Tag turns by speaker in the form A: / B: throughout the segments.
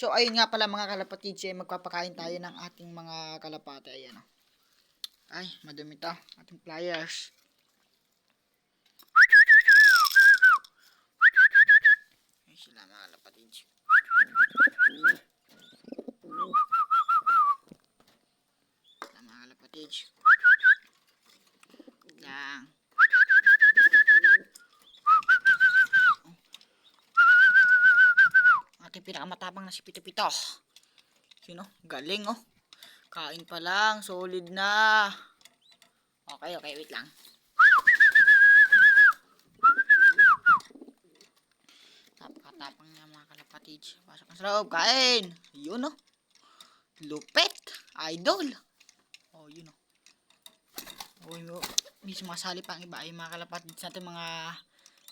A: So, ayun nga pala mga kalapatids, magpapakain tayo ng ating mga kalapate. Ayan, oh. Ay, madumi to. Ating pliers. Ay, sila mga kalapatids. Sila mga kalapatids. Lang. Ating pinakamatapang na si Pito-Pito. Sino? Galing, oh. Kain pa lang. Solid na. Okay, wait lang. Tapang niya mga kalapatids. Pasok na sa loob. Kain. Yun, oh. Lupit. Idol. Oh, yun, oh. Oh, yun, oh. May sumasali pang iba ay mga kalapatids natin, mga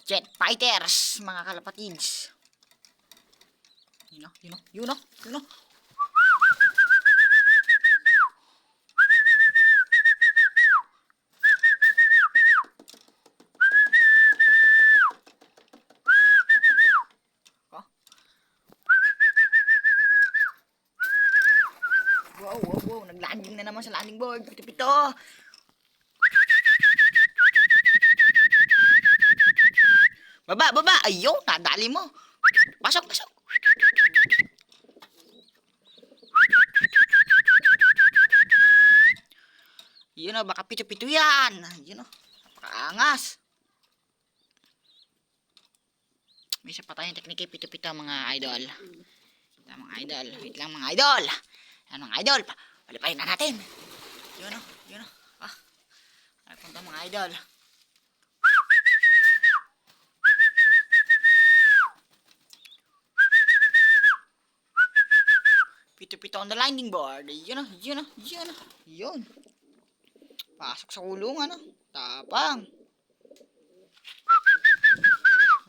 A: jet fighters, mga kalapatids. Yun, oh. Yun, oh. Yun, oh. Yun, oh. Wow, naglanding na naman sa landing board. Pito-Pito. Baba. Ayun, nadali mo. Pasok. Yun, oh, baka Pito-Pito yan. Yun, oh, napakaangas. May isa pa tayong teknik kay Pito-Pito, mga idol. Wait lang mga idol. Yan mga idol, palipayin na natin. Yun, oh. Ay, punta mga idol. Pito-Pito on the landing board. Yun. Pasok sa kulungan, oh. Tapang.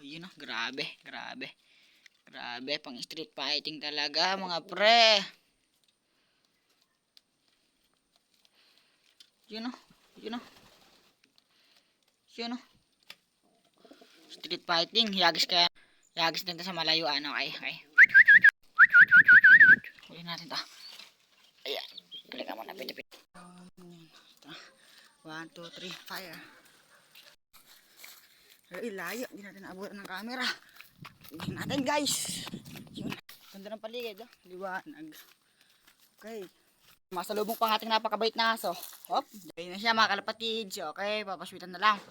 A: Yun, oh. Grabe. Pang street fighting talaga, mga pre. Yun, oh. Street fighting, yagis din sa malayuan. Okay. Huli natin to. Ayan. Kalika mo na, Pito-Pito. 1, 2, 3, fire. Ay, layo. Hindi natin naabutan ng camera. Tingnan natin, guys. Yun. Ganda ng paligid, oh. Liwanag. Okay. Masalubong pang ating napakabait na aso. Hop. Dahil na siya mga kalapatids. Okay, papaswitan na lang.